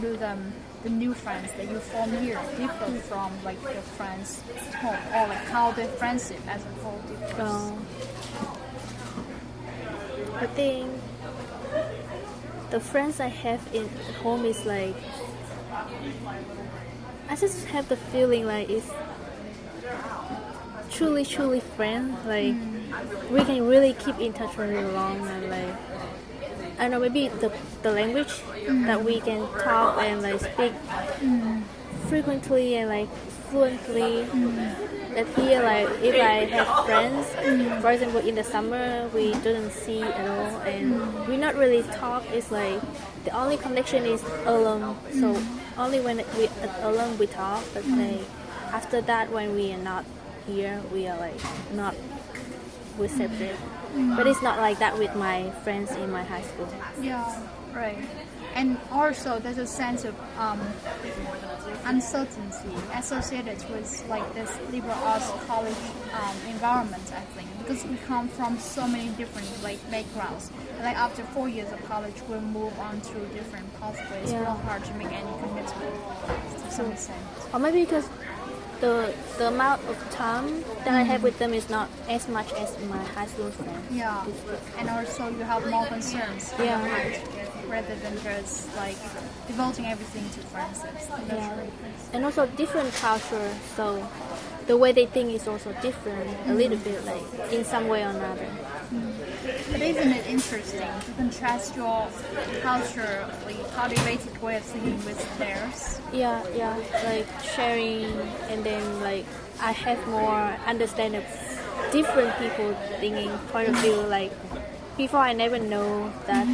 Do the new friends that you form here differ from like your friends at home, or like how the friendship as a whole differs? I think the friends I have in home is like I just have the feeling like it's truly friend. Like we can really keep in touch really long and like I don't know, maybe the language that we can talk and like speak frequently and like fluently. That here, like if I have friends, for example, in the summer we didn't see at all, and we not really talk. It's like the only connection is alone. So only when we alone we talk. But like after that, when we are not here, we are like not we separate. But it's not like that with my friends in my high school. Yeah, right. And also, there's a sense of uncertainty associated with like this liberal arts college environment. I think because we come from so many different like backgrounds. Like after 4 years of college, we'll move on to different pathways. Yeah. It's not hard to make any commitment to some extent. Or maybe because the amount of time that I have with them is not as much as my high school friends. Yeah, and also you have more concerns in Yeah. your mind rather than just like devoting everything to friendships. Yeah. And also different culture, so the way they think is also different a little bit, like in some way or another. But isn't it interesting to contrast your culture, like cultivated way of thinking with theirs? Yeah, like sharing, and then like I have more understanding of different people thinking point of view. Like before, I never know that,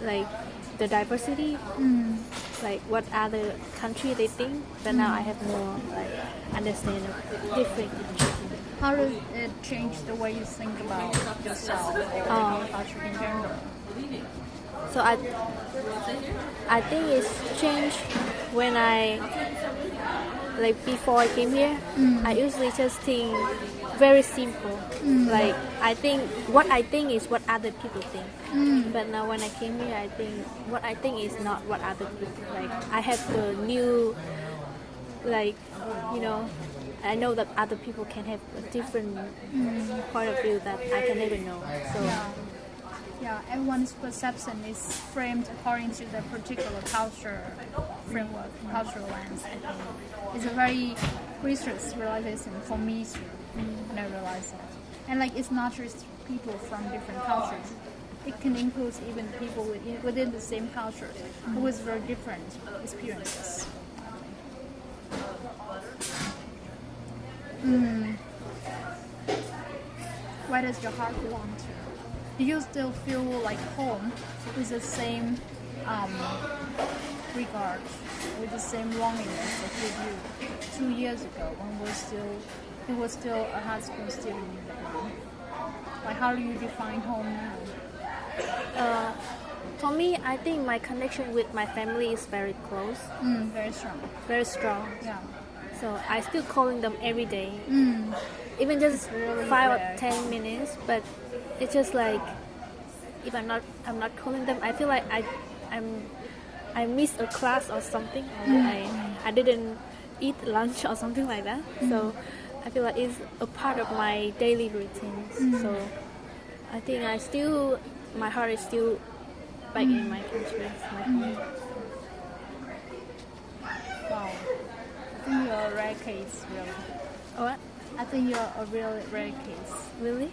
like the diversity, like what other country they think. But now I have more like understanding of different countries. How does it change the way you think about yourself or your culture in general? So I think it's changed when I like before I came here. I usually just think very simple. Like I think what I think is what other people think. But now when I came here, I think what I think is not what other people think. Like I have the new, like I know that other people can have a different point of view that I can never know. So. Yeah, everyone's perception is framed according to their particular culture framework, cultural lens. I think it's a very precious realization for me too, when I realized that. And like, it's not just people from different cultures; it can include even people within the same culture who with very different experiences. Where does your heart belong to? Do you still feel like home with the same regard, with the same loneliness that you did 2 years ago when you were still a high school student in Vietnam? Like, how do you define home now? For me, I think my connection with my family is very close. Very strong. Very strong. Yeah. So I still calling them every day, even just really 5 or rare. 10 minutes. But it's just like if I'm not calling them, I feel like I missed a class or something. Or I didn't eat lunch or something like that. So I feel like it's a part of my daily routines. So I think my heart is still back in my country, my home. Wow. I think you're a rare case, really. What? I think you're a really rare case. Really?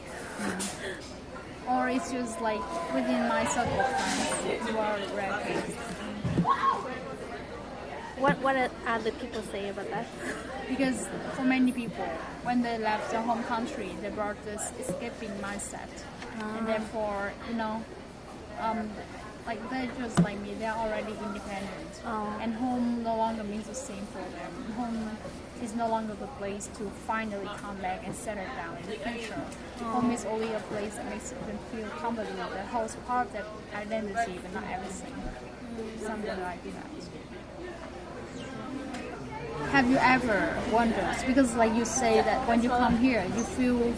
Or it's just like within my circle of friends, you are a rare case. What other people say about that? Because for many people, when they left their home country, they brought this escaping mindset. And therefore, like they're just like me, they're already independent. And home no longer means the same for them. Home is no longer the place to finally come back and settle down in the future. Home is only a place that makes them feel comfortable, that holds part of their identity, but not everything. Something like that. Have you ever wondered, because like you say that when you come here, you feel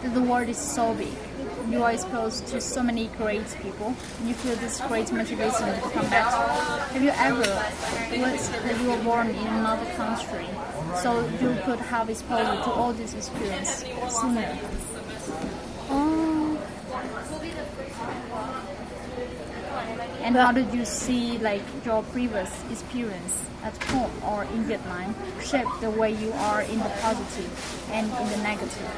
that the world is so big, you are exposed to so many great people. You feel this great motivation to come back. Have you ever wished that you were born in another country so you could have exposure to all this experience sooner? And how did you see like your previous experience at home or in Vietnam shape the way you are in the positive and in the negative?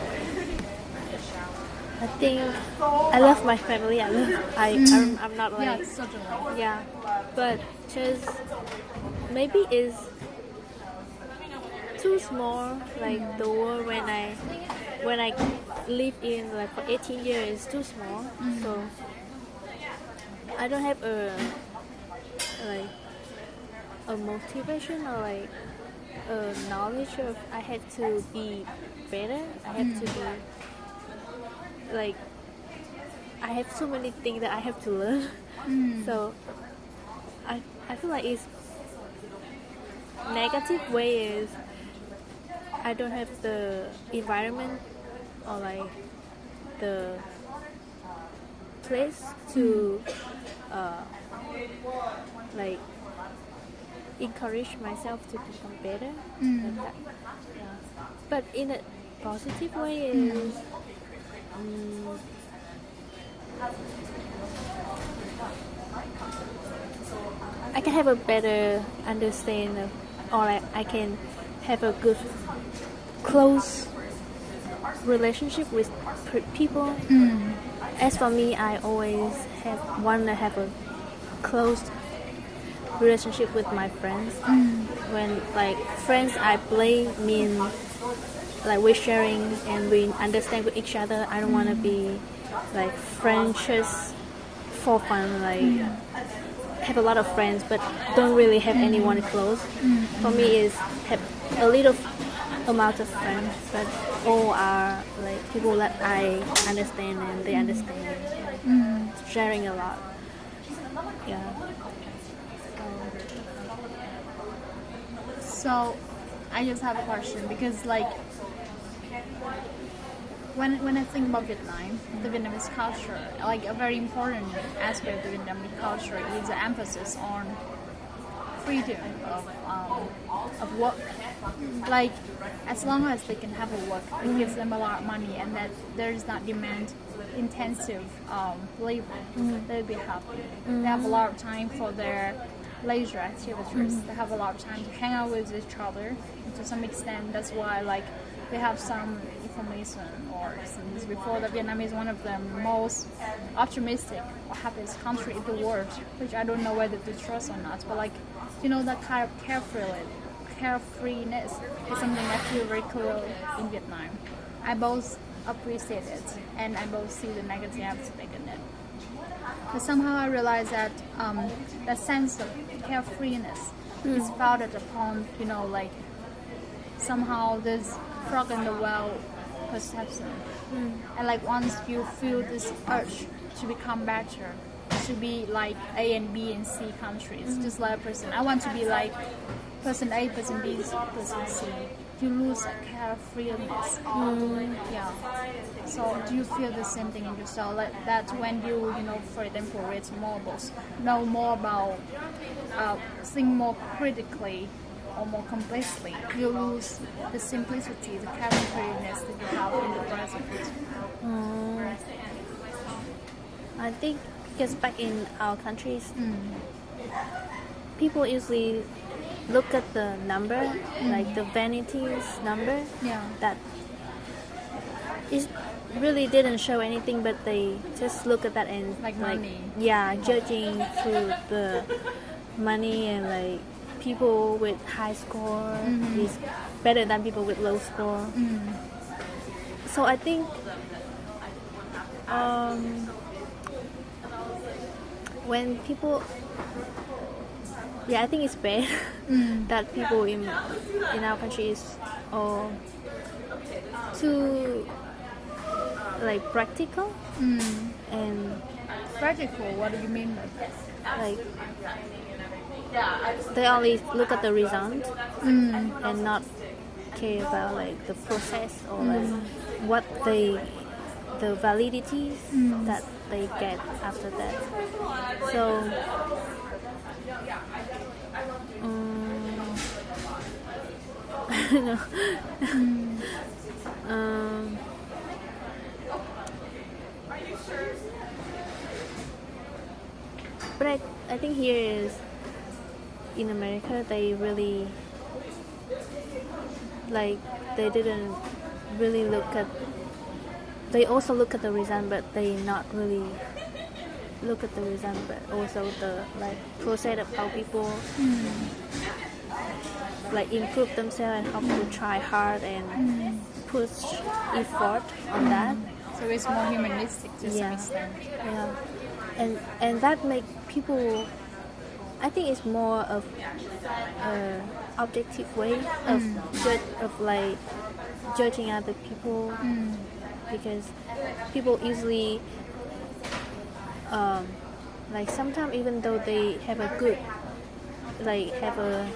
I think I love my family. I'm not like Yeah, certainly. yeah, but just maybe it's too small. Like the world when I live in like for 18 years is too small. So I don't have a motivation or like a knowledge of I have to be better. I have to be like I have so many things that I have to learn. So I feel like it's negative way is I don't have the environment or like the place to like encourage myself to become better like that. Yeah. But in a positive way is I can have a better understanding of, or like I can have a good close relationship with people. As for me, I always want to have a close relationship with my friends. When like friends I play mean like we're sharing and we understand with each other. I don't want to be like friends just for fun, like have a lot of friends but don't really have anyone close. For me is have a little amount of friends but all are like people that I understand and they understand. Sharing a lot. Yeah. So I just have a question because like when I think about Vietnam, the Vietnamese culture, like a very important aspect of the Vietnamese culture is the emphasis on freedom of work. Like as long as they can have a work, it gives them a lot of money, and that there is not demand intensive labor, they'll be happy. They have a lot of time for their leisure activities. They have a lot of time to hang out with each other. And to some extent, that's why like they have some information or since before that Vietnam is one of the most optimistic or happiest country in the world, which I don't know whether to trust or not. But like that kind of carefreeness is something I feel very clearly in Vietnam. I both appreciate it and I both see the negative aspect in it. But somehow I realize that that sense of carefreeness is founded upon, like somehow this frog in the well perception. And like once you feel this urge to become better, to be like A and B and C countries, just like a person. I want to be like person A, person B, person C. You lose that carefreeness. Yeah. So do you feel the same thing in yourself? Like that when you, for example, read more books, know more about, think more critically or more complexly, you lose the simplicity, the carefreeness that you have in the present. I think because back in our countries, people usually look at the number, like the vanities number. Yeah. That it really didn't show anything, but they just look at that and Like money. Yeah, judging through the money and like people with high score is better than people with low score. So I think when people, I think it's bad that people in our country is all too like practical and Practical, what do you mean by that? like they only look at the result and not care about like the process or like what they the validities that they get after that. So I don't know. But I think here is in America they really like they didn't really look at. They also look at the result, but they not really look at the result, but also the like process of how people like improve themselves and how to try hard and push effort on that. So it's more humanistic to some extent. Yeah, and that make people. I think it's more of objective way of like judging other people because people easily like sometimes even though they have a good like have a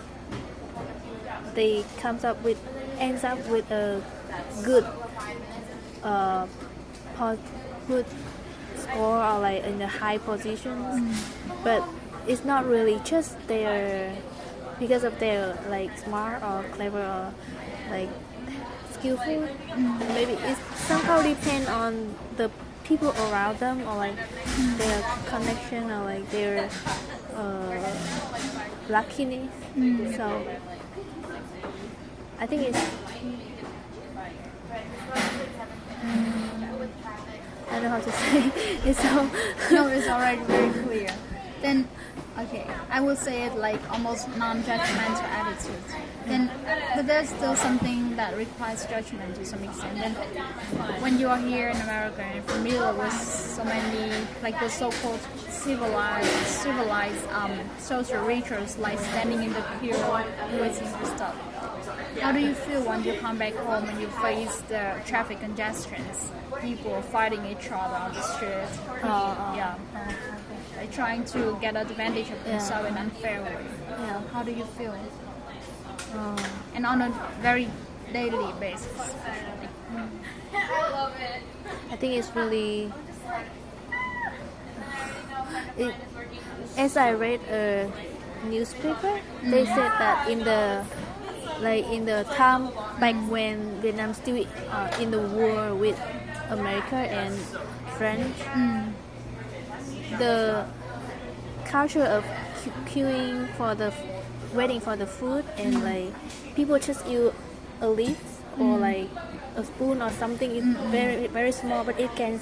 they ends up with a good good score or like in the high positions, but it's not really just their because of their like smart or clever or like skillful. Maybe it somehow depend on the people around them or like their connection or like their luckiness. So I think it's I don't know how to say it's so No, it's already very clear. Then, okay, I will say it like almost non-judgmental attitude. Then, but there's still something that requires judgment to some extent. Then, when you are here in America and familiar with so many like the so-called civilized social rituals, like standing in the queue, waiting for stuff. How do you feel when you come back home and you face the traffic congestions, people fighting each other on the street? Like trying to get advantage of themselves in an unfair way. Yeah. How do you feel? And on a very daily basis, especially. I love it. I think it's really. As I read a newspaper, they said that in the time back when Vietnam still in the war with America and French, the culture of queuing for the waiting for the food and like people just use a leaf or like a spoon or something. It's very very small, but it can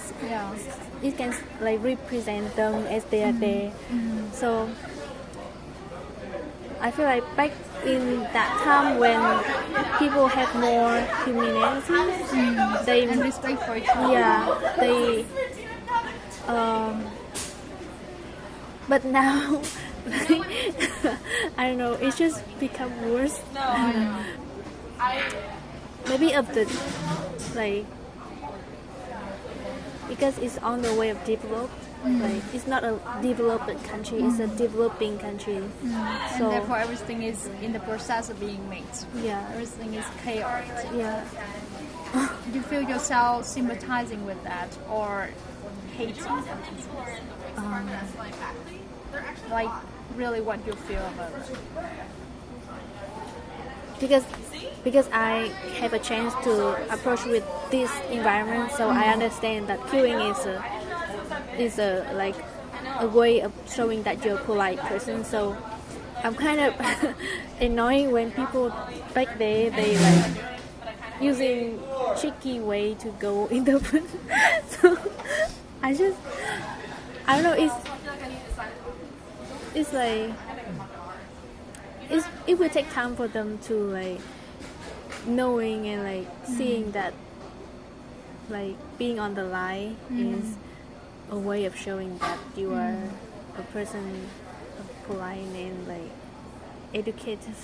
like represent them as they are there. So I feel like back in that time when people had more humanity, And respect for each other. yeah, they but now I don't know, it's just become worse. No, I know. Maybe of the like because it's on the way of develop. Like it's not a developed country, it's a developing country. So And therefore everything is in the process of being made. yeah, Everything is chaos. yeah. Do you feel yourself sympathizing with that or hating that? Like really what you feel about it? Because I have a chance to approach with this environment, so I understand that queuing is a like a way of showing that you're a polite person. So I'm kind of annoying when people back there they like using tricky way to go in the so I don't know, it's like it will take time for them to like knowing and like seeing that like being on the line is a way of showing that you are a person of polite and like educated.